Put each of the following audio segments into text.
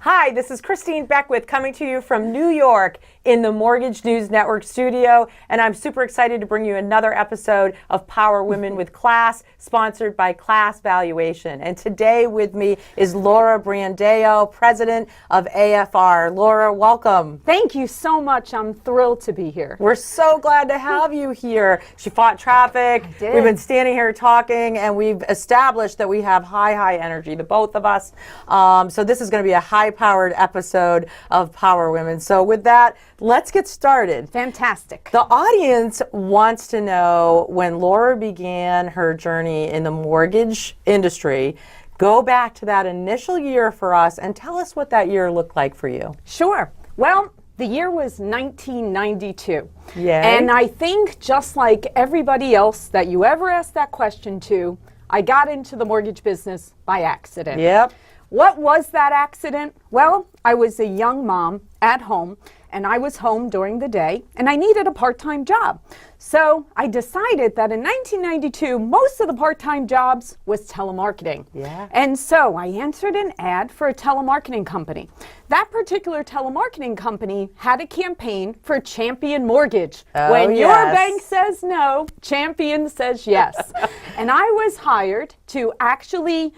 Hi, this is Christine Beckwith coming to you from New York in the Mortgage News Network studio, and I'm super excited to bring you another episode of Power Women with Class, sponsored by Class Valuation. And today with me is Laura Brandao, president of AFR. Laura, welcome. Thank you so much. I'm thrilled to be here. We're so glad to have you here. She fought traffic. I did. We've been standing here talking, and we've established that we have high energy, the both of us. So this is going to be a high-powered episode of Power Women. So with that, let's get started. Fantastic. The audience wants to know when Laura began her journey in the mortgage industry. Go back to that initial year for us and tell us what that year looked like for you. Sure. Well, the year was 1992. Yay. And I think just like everybody else that you ever asked that question to, I got into the mortgage business by accident. Yep. What was that accident? Well, I was a young mom at home, and I was home during the day, and I needed a part-time job. So I decided that in 1992, most of the part-time jobs was telemarketing. Yeah. And so I answered an ad for a telemarketing company. That particular telemarketing company had a campaign for Champion Mortgage. Oh, when your yes. bank says no, Champion says yes. And I was hired to actually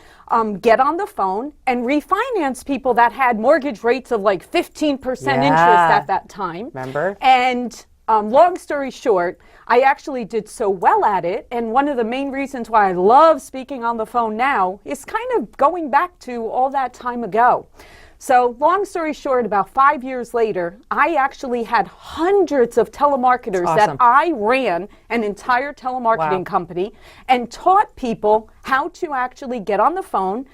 get on the phone and refinance people that had mortgage rates of like 15% interest at that time. Remember? And long story short, I actually did so well at it, and one of the main reasons why I love speaking on the phone now is kind of going back to all that time ago. So long story short, about 5 years later, I actually had hundreds of telemarketers Awesome. that I ran an entire telemarketing company and taught people how to actually get on the phone,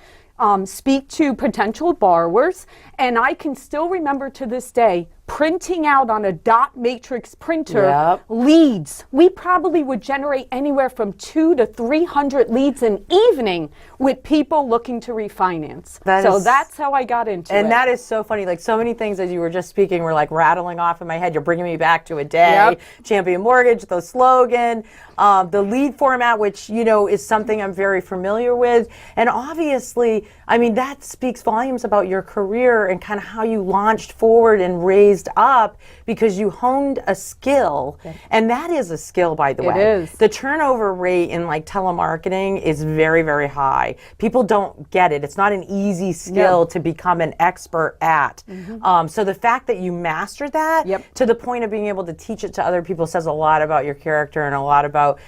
speak to potential borrowers, and I can still remember to this day printing out on a dot matrix printer leads. We probably would generate anywhere from 200 to 300 leads an evening with people looking to refinance. That's how I got into it. And that is so funny. Like so many things as you were just speaking were like rattling off in my head. You're bringing me back to a day. Champion Mortgage, the slogan, the lead format, which, you know, is something I'm very familiar with. And obviously, I mean, that speaks volumes about your career and kind of how you launched forward and raised up because you honed a skill. And that is a skill, by the way. It is. The turnover rate in like telemarketing is very high. People don't get it. It's not an easy skill to become an expert at. So the fact that you mastered that to the point of being able to teach it to other people says a lot about your character and a lot about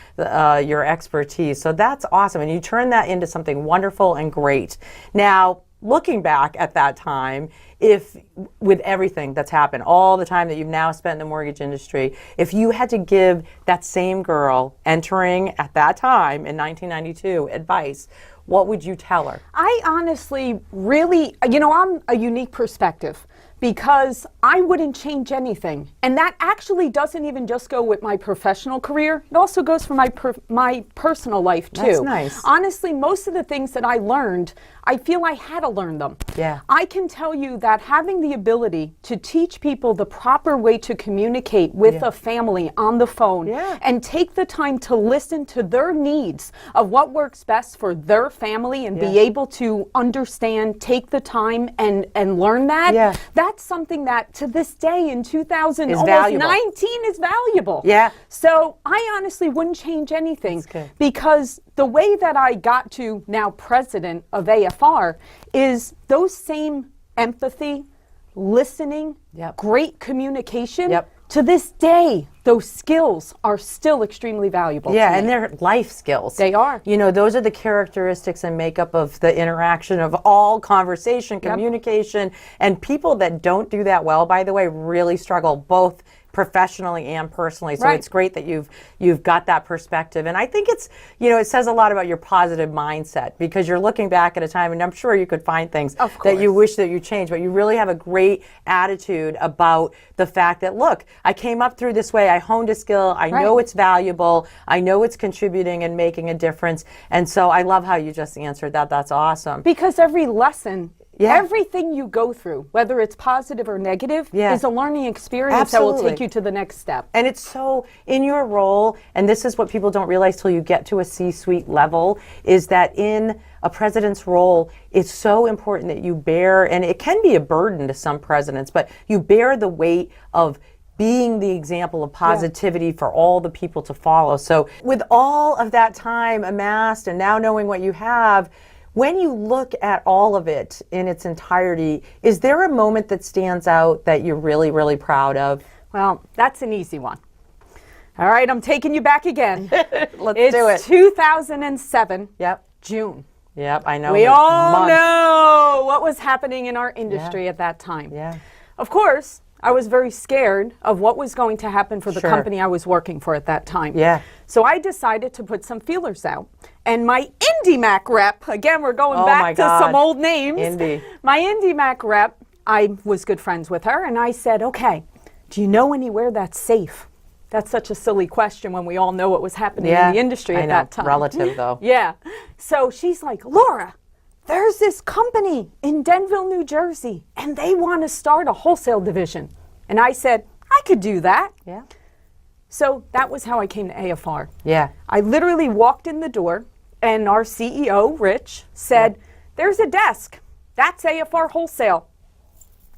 your expertise. So that's awesome. And you turn that into something wonderful and great. Now, looking back at that time, if with everything that's happened, all the time that you've now spent in the mortgage industry, if you had to give that same girl entering at that time in 1992 advice, what would you tell her? I honestly really, you know, I'm a unique perspective because I wouldn't change anything. And that actually doesn't even just go with my professional career. It also goes for my personal life too. That's nice. Honestly, most of the things that I learned, I feel I had to learn them. Yeah. I can tell you that having the ability to teach people the proper way to communicate with a family on the phone and take the time to listen to their needs of what works best for their family and be able to understand, take the time and learn that, that's something that to this day in 2019 is valuable. Yeah. So I honestly wouldn't change anything because the way that I got to now president of AFR is those same empathy, listening, great communication. To this day, those skills are still extremely valuable. Yeah, and they're life skills. They are. You know, those are the characteristics and makeup of the interaction of all conversation, communication, and people that don't do that well, by the way, really struggle both professionally and personally. So it's great that you've got that perspective. And I think it's, you know, it says a lot about your positive mindset because you're looking back at a time, and I'm sure you could find things that you wish that you changed, but you really have a great attitude about the fact that, look, I came up through this way, I honed a skill, I know it's valuable, I know it's contributing and making a difference. And so I love how you just answered that. That's awesome. Because every lesson Yeah. Everything you go through, whether it's positive or negative, is a learning experience that will take you to the next step. And it's so, in your role, and this is what people don't realize till you get to a C-suite level, is that in a president's role, it's so important that you bear, and it can be a burden to some presidents, but you bear the weight of being the example of positivity for all the people to follow. So with all of that time amassed and now knowing what you have, when you look at all of it in its entirety, is there a moment that stands out that you're really, really proud of? Well, that's an easy one. All right, I'm taking you back again. Let's do it. It's 2007, June. Yep, I know. We all know what was happening in our industry at that time. Yeah. Of course, I was very scared of what was going to happen for the company I was working for at that time. Yeah. So I decided to put some feelers out. And my IndyMac rep, again, we're going back to some old names. Indy. My IndyMac rep, I was good friends with her, and I said, okay, do you know anywhere that's safe? That's such a silly question when we all know what was happening in the industry at that time. Relative, though. Yeah. So she's like, Laura, there's this company in Denville, New Jersey, and they want to start a wholesale division. And I said, I could do that. Yeah. So that was how I came to AFR. Yeah. I literally walked in the door, and our CEO, Rich, said, there's a desk. That's AFR Wholesale.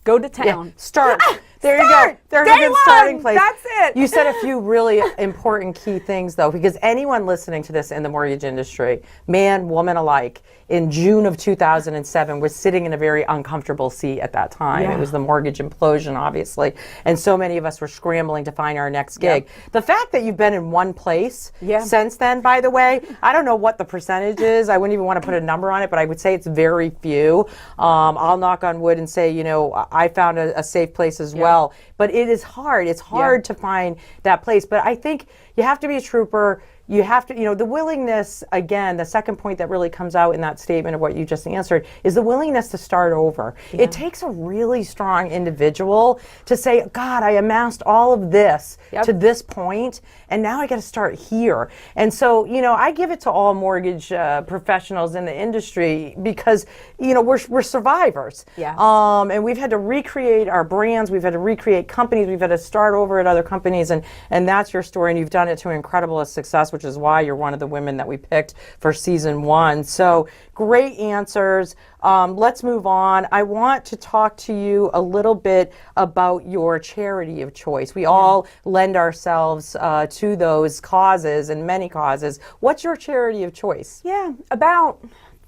Go to town. Yeah. Start. There you go. There's a good starting place. That's it. You said a few really important key things, though, because anyone listening to this in the mortgage industry, man, woman alike, in June of 2007 was sitting in a very uncomfortable seat at that time. It was the mortgage implosion, obviously, and so many of us were scrambling to find our next gig. The fact that you've been in one place since then, by the way, I don't know what the percentage is. I wouldn't even want to put a number on it, but I would say it's very few. I'll knock on wood and say, you know, I found a safe place as well. But it is hard. It's hard to find that place. But I think you have to be a trooper. You have to, you know, the willingness, again, the second point that really comes out in that statement of what you just answered is the willingness to start over. It takes a really strong individual to say, God, I amassed all of this to this point, and now I got to start here. And so, you know, I give it to all mortgage professionals in the industry because, you know, we're survivors. And we've had to recreate our brands, we've had to recreate companies, we've had to start over at other companies, and that's your story, and you've done it to incredible success, which is why you're one of the women that we picked for season 1. So great answers. Let's move on. I want to talk to you a little bit about your charity of choice. We all lend ourselves to those causes and many causes. What's your charity of choice? Yeah, about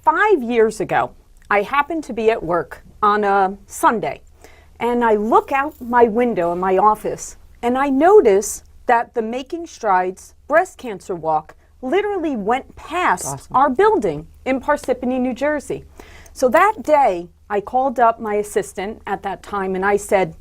5 years ago, I happened to be at work on a Sunday, and I look out my window in my office, and I notice that the Making Strides Breast Cancer Walk literally went past our building in Parsippany, New Jersey. So that day, I called up my assistant at that time and I said,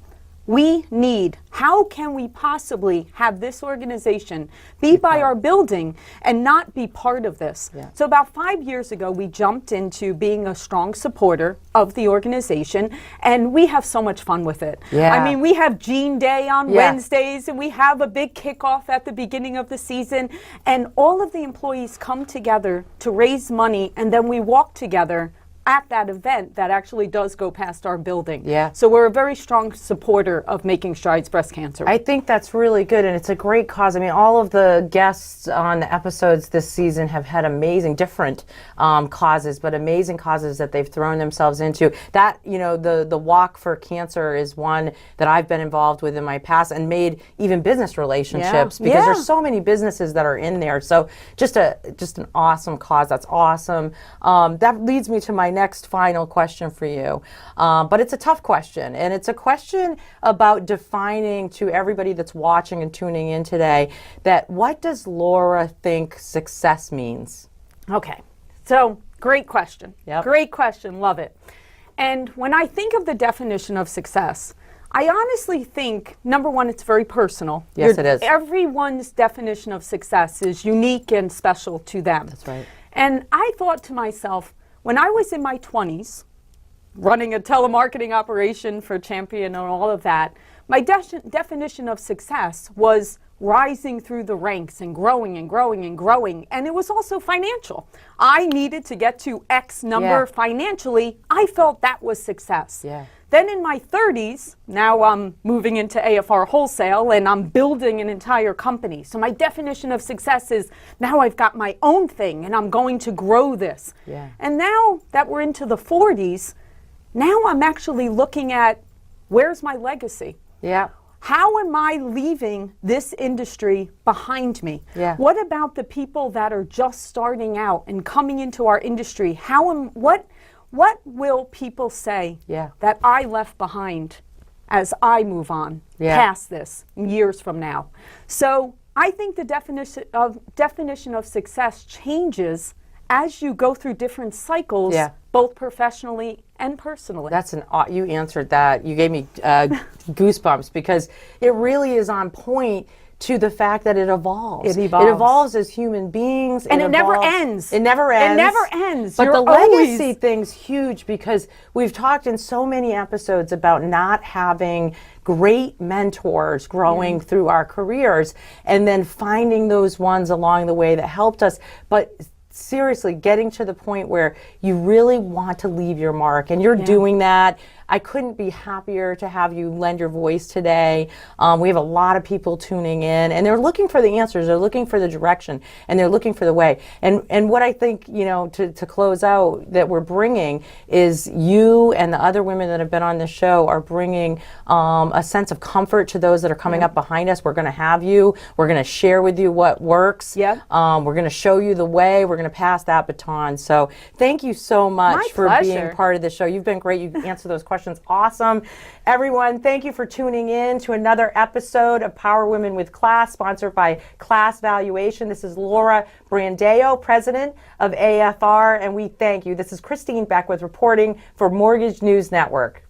how can we possibly have this organization be by our building and not be part of this? So about 5 years ago, we jumped into being a strong supporter of the organization, and we have so much fun with it. I mean, we have Jean Day on Wednesdays, and we have a big kickoff at the beginning of the season, and all of the employees come together to raise money, and then we walk together at that event that actually does go past our building. So we're a very strong supporter of Making Strides Breast Cancer. I think that's really good, and it's a great cause. I mean, all of the guests on the episodes this season have had amazing, different causes, but amazing causes that they've thrown themselves into. That, you know, the Walk for Cancer is one that I've been involved with in my past and made even business relationships because there's so many businesses that are in there. So just an awesome cause. That's awesome. That leads me to my next final question for you. But it's a tough question, and it's a question about defining to everybody that's watching and tuning in today that what does Laura think success means? Okay, so great question. Great question, love it. And when I think of the definition of success, I honestly think, number one, it's very personal. Yes, it is. Everyone's definition of success is unique and special to them. That's right. And I thought to myself, when I was in my 20s, running a telemarketing operation for Champion and all of that, my definition of success was rising through the ranks and growing and growing and growing. And it was also financial. I needed to get to X number financially. I felt that was success. Yeah. Then in my 30s, now I'm moving into AFR wholesale and I'm building an entire company. So my definition of success is now I've got my own thing and I'm going to grow this. Yeah. And now that we're into the 40s, now I'm actually looking at where's my legacy? Yeah. How am I leaving this industry behind me? Yeah. What about the people that are just starting out and coming into our industry? What will people say that I left behind as I move on past this years from now? So I think the definition of success changes as you go through different cycles, both professionally and personally. You answered that. You gave me goosebumps because it really is on point to the fact that it evolves. It evolves as human beings. And it never ends. It never ends. It never ends. But the legacy thing's huge because we've talked in so many episodes about not having great mentors growing through our careers and then finding those ones along the way that helped us. But seriously, getting to the point where you really want to leave your mark and you're doing that. I couldn't be happier to have you lend your voice today. We have a lot of people tuning in and they're looking for the answers, they're looking for the direction, and they're looking for the way. And what I think, to close out that we're bringing is you and the other women that have been on this show are bringing a sense of comfort to those that are coming up behind us. We're going to have you. We're going to share with you what works. Yeah. We're going to show you the way. We're going to pass that baton. So thank you so much for being part of the show. You've been great. You answered those questions. Awesome. Everyone, thank you for tuning in to another episode of Power Women with Class, sponsored by Class Valuation. This is Laura Brandao, president of AFR, and we thank you. This is Christine Beckwith reporting for Mortgage News Network.